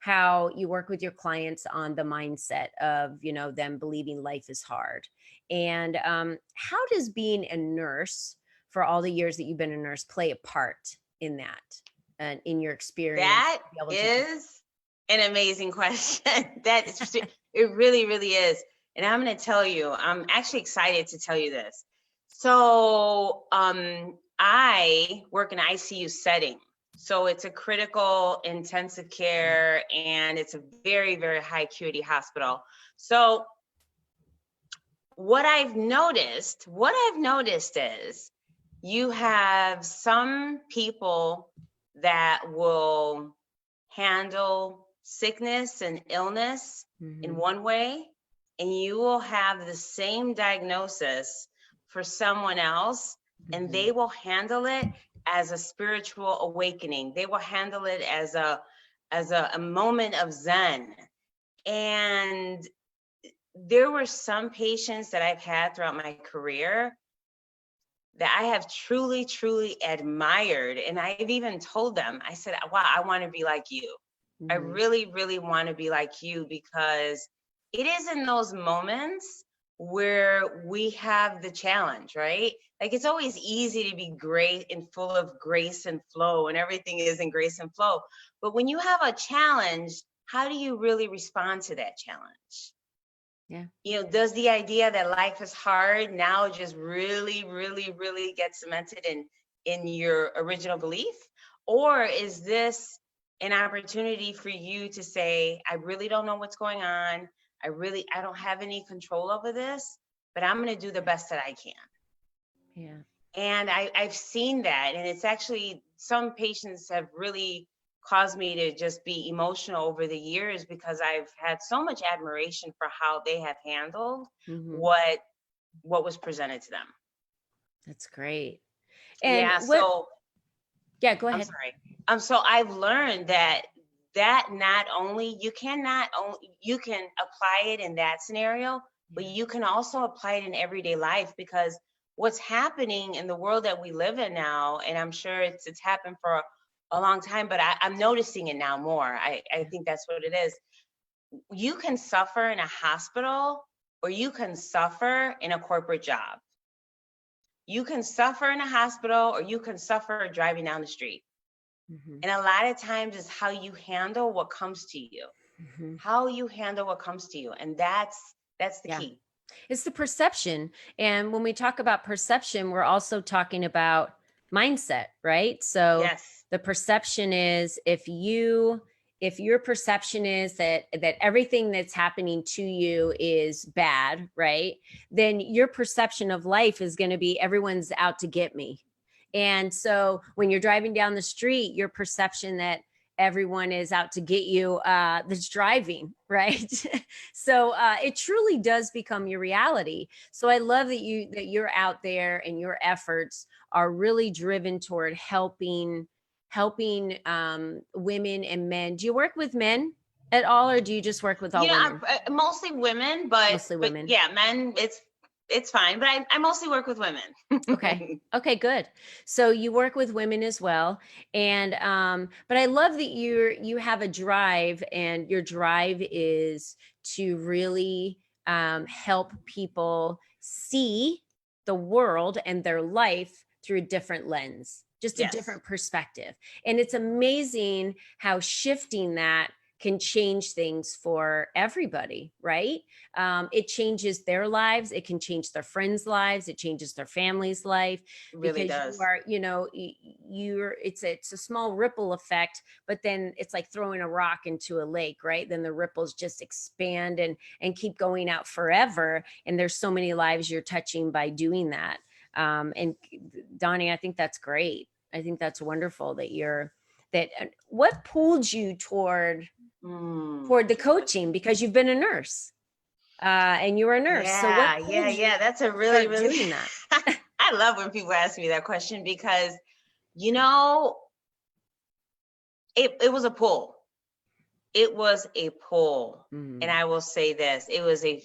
how you work with your clients on the mindset of, you know, them believing life is hard. And how does being a nurse for all the years that you've been a nurse play a part in that and in your experience? That is an amazing question. That is, it really, really is. And I'm going to tell you, I'm actually excited to tell you this. So I work in an ICU setting. So it's a critical intensive care, and it's a very, very high acuity hospital. So what I've noticed is you have some people that will handle sickness and illness in one way, and you will have the same diagnosis for someone else, and they will handle it as a spiritual awakening. They will handle it as a moment of Zen. And there were some patients that I've had throughout my career that I have truly, truly admired. And I've even told them, I said, wow, I want to be like you. I really, really want to be like you, because it is in those moments where we have the challenge, right? Like, it's always easy to be great and full of grace and flow, and everything is in grace and flow. But when you have a challenge, how do you really respond to that challenge? Yeah. You know, does the idea that life is hard now just really, really, really get cemented in your original belief? Or is this an opportunity for you to say, I really don't know what's going on. I don't have any control over this, but I'm going to do the best that I can. Yeah. And I've seen that. And it's actually, some patients have really caused me to just be emotional over the years, because I've had so much admiration for how they have handled what was presented to them. That's great. And yeah, so yeah, go ahead. I'm sorry. So I've learned that not only you can apply it in that scenario, but you can also apply it in everyday life, because what's happening in the world that we live in now, and I'm sure it's happened for a long time, but I'm noticing it now more. I think that's what it is. You can suffer in a hospital, or you can suffer in a corporate job. You can suffer in a hospital, or you can suffer driving down the street. And a lot of times it's how you handle what comes to you. How you handle what comes to you. And that's the key. It's the perception. And when we talk about perception, we're also talking about mindset, right? So the perception is, if your perception is that everything that's happening to you is bad, right? Then your perception of life is going to be, everyone's out to get me. And so when you're driving down the street, your perception that everyone is out to get you that's driving, right? So it truly does become your reality. So I love that you're out there, and your efforts are really driven toward helping women and men. Do you work with men at all, or do you just work with all women? Mostly women, but mostly women. But yeah, men, it's fine, but I mostly work with women. Okay, good. So you work with women as well. And but I love that you have a drive, and your drive is to really help people see the world and their life through a different lens, just a different perspective. And it's amazing how shifting that can change things for everybody, right? It changes their lives. It can change their friends' lives. It changes their family's life. It really because does. It's a small ripple effect, but then it's like throwing a rock into a lake, right? Then the ripples just expand and keep going out forever. And there's so many lives you're touching by doing that. And Doni, I think that's great. I think that's wonderful what pulled you toward the coaching? Because you've been a nurse and you were a nurse. That's a really doing that. I love when people ask me that question, because it was a pull. it was a pull. Mm. And I will say this, it was a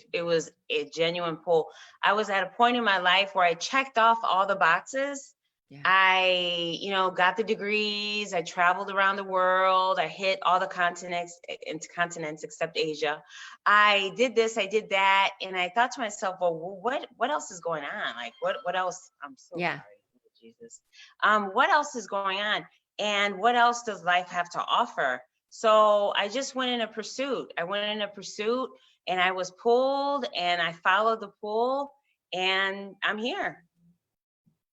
genuine pull. I was at a point in my life where I checked off all the boxes. Yeah. I, got the degrees. I traveled around the world. I hit all the continents except Asia. I did this, I did that. And I thought to myself, well, what else is going on? Like, what else? I'm so Yeah. sorry, Jesus. What else is going on? And what else does life have to offer? So I just went in a pursuit. And I was pulled and I followed the pull and I'm here.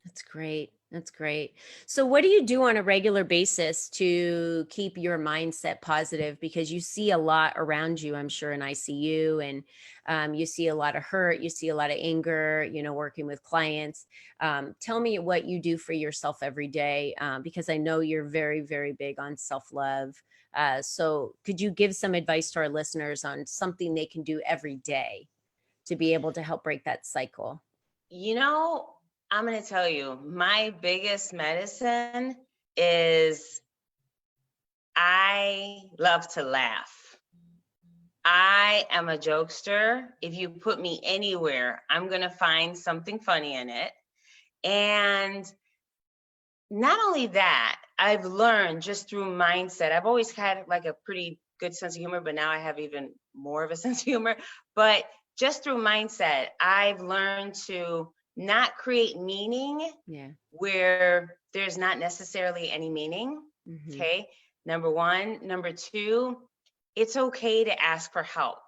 That's great. That's great. So what do you do on a regular basis to keep your mindset positive? Because you see a lot around you, I'm sure, in ICU, and you see a lot of hurt, you see a lot of anger, working with clients. Tell me what you do for yourself every day, because I know you're very, very big on self-love. So could you give some advice to our listeners on something they can do every day to be able to help break that cycle? I'm going to tell you, my biggest medicine is I love to laugh. I am a jokester. If you put me anywhere, I'm going to find something funny in it. And not only that, I've learned just through mindset. I've always had like a pretty good sense of humor, but now I have even more of a sense of humor. But just through mindset, I've learned to not create meaning where there's not necessarily any meaning. Mm-hmm. Okay. Number one. Number two, it's okay to ask for help.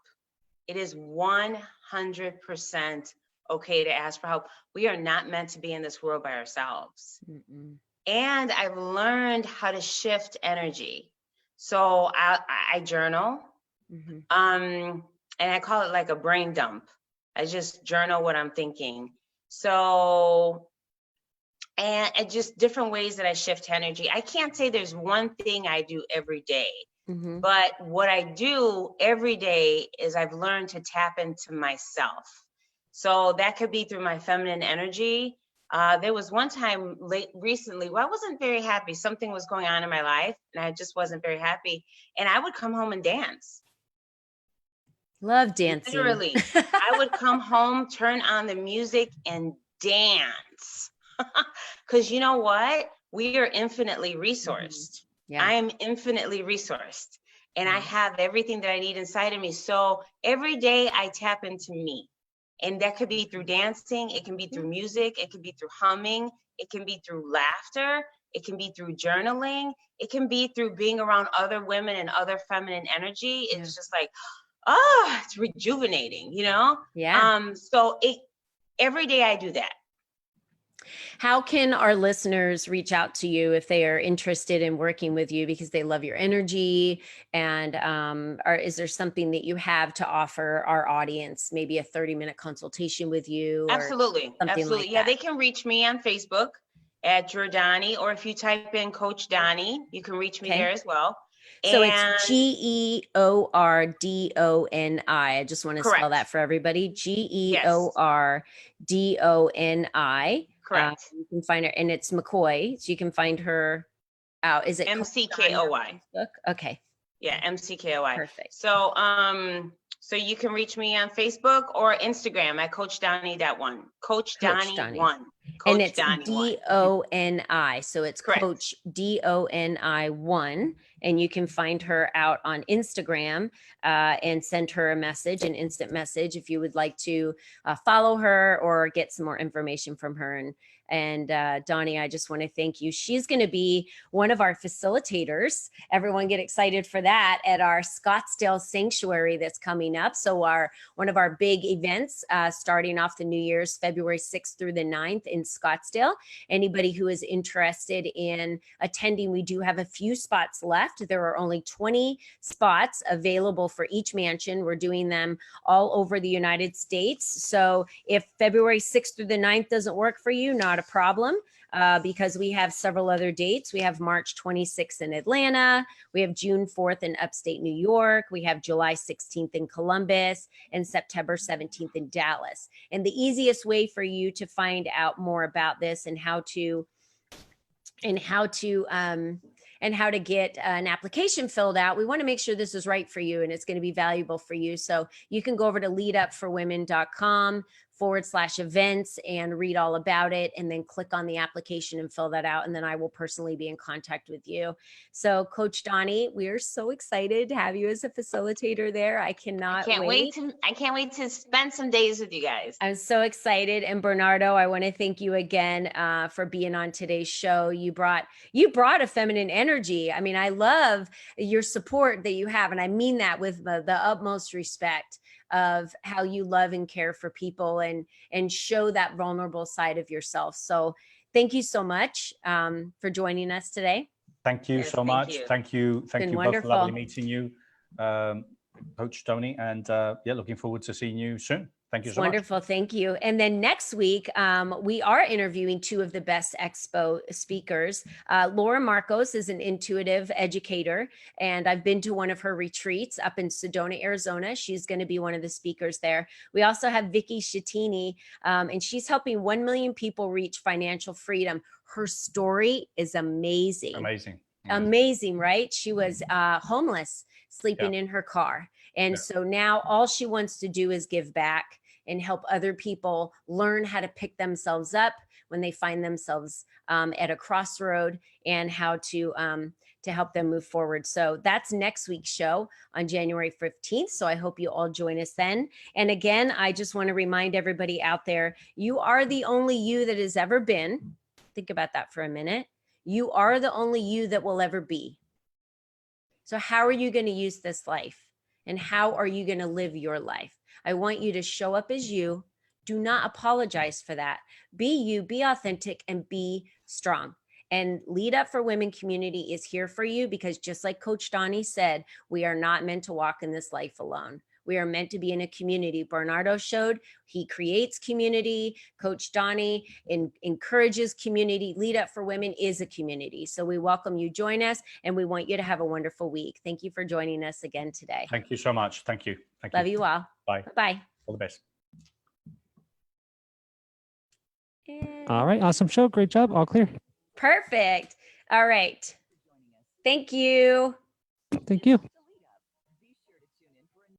It is 100% okay to ask for help. We are not meant to be in this world by ourselves. Mm-mm. And I've learned how to shift energy. So I journal, Mm-hmm. and I call it like a brain dump. I just journal what I'm thinking. So, and just different ways that I shift energy. I can't say there's one thing I do every day, Mm-hmm. but what I do every day is I've learned to tap into myself. So that could be through my feminine energy. There was one time recently where I wasn't very happy. Something was going on in my life and I just wasn't very happy. And I would come home and dance. Love dancing. Literally, I would come home, turn on the music and dance. Because you know what? We are infinitely resourced. Yeah. I am infinitely resourced and I have everything that I need inside of me. So every day I tap into me. And that could be through dancing. It can be through music. It can be through humming. It can be through laughter. It can be through journaling. It can be through being around other women and other feminine energy. It's just like, it's rejuvenating, Yeah. So every day I do that. How can our listeners reach out to you if they are interested in working with you because they love your energy? And is there something that you have to offer our audience? Maybe a 30-minute consultation with you? Absolutely. Like Yeah, that. they can reach me on Facebook at Geordoni, or if you type in Coach Doni, you can reach me there as well. So it's Geordoni. I just want to spell that for everybody. Geordoni. Correct. You can find her, and it's Mckoy. So you can find her out. Is it Mckoy? Okay. Yeah, Mckoy. Perfect. So so you can reach me on Facebook or Instagram at Coach Doni.1. Coach Doni1. And it's Doni. So it's Correct. Coach Doni1. And you can find her out on Instagram and send her a message, an instant message, if you would like to follow her or get some more information from her. And Doni, I just want to thank you. She's going to be one of our facilitators. Everyone get excited for that at our Scottsdale Sanctuary that's coming up. So one of our big events starting off the New Year's, February 6th through the 9th in Scottsdale. Anybody who is interested in attending, we do have a few spots left. There are only 20 spots available for each mansion. We're doing them all over the United States. So if February 6th through the 9th doesn't work for you, not a problem, because we have several other dates. We have March 26th in Atlanta. We have June 4th in upstate New York. We have July 16th in Columbus and September 17th in Dallas. And the easiest way for you to find out more about this and how to and how to get an application filled out, we want to make sure this is right for you and it's going to be valuable for you. So you can go over to leadupforwomen.com/events and read all about it, and then click on the application and fill that out. And then I will personally be in contact with you. So Coach Doni, we are so excited to have you as a facilitator there. I cannot wait. I can't wait to spend some days with you guys. I'm so excited. And Bernardo, I want to thank you again for being on today's show. You brought a feminine energy. I mean, I love your support that you have. And I mean that with the utmost respect of how you love and care for people and show that vulnerable side of yourself. So thank you so much for joining us today. Thank you so much. Thank you. Thank you both. Lovely meeting you, Coach Doni, and yeah, looking forward to seeing you soon. Thank you so much. Wonderful. Thank you. And then next week, we are interviewing two of the best Expo speakers. Laura Marcos is an intuitive educator, and I've been to one of her retreats up in Sedona, Arizona. She's going to be one of the speakers there. We also have Vicky Shattini, and she's helping 1 million people reach financial freedom. Her story is amazing. Amazing, right? She was homeless, sleeping in her car. And so now all she wants to do is give back and help other people learn how to pick themselves up when they find themselves at a crossroad, and how to help them move forward. So that's next week's show on January 15th. So I hope you all join us then. And again, I just want to remind everybody out there, you are the only you that has ever been. Think about that for a minute. You are the only you that will ever be. So how are you going to use this life? And how are you going to live your life? I want you to show up as you. Do not apologize for that. Be you, be authentic, and be strong. And Lead Up for Women community is here for you, because just like Coach Doni said, we are not meant to walk in this life alone. We are meant to be in a community. Bernardo showed he creates community. Coach Doni encourages community. Lead Up for Women is a community. So we welcome you. Join us, and we want you to have a wonderful week. Thank you for joining us again today. Thank you so much. Thank you. Love you all. Bye. Bye. All the best. All right. Awesome show. Great job. All clear. Perfect. All right. Thank you. Thank you.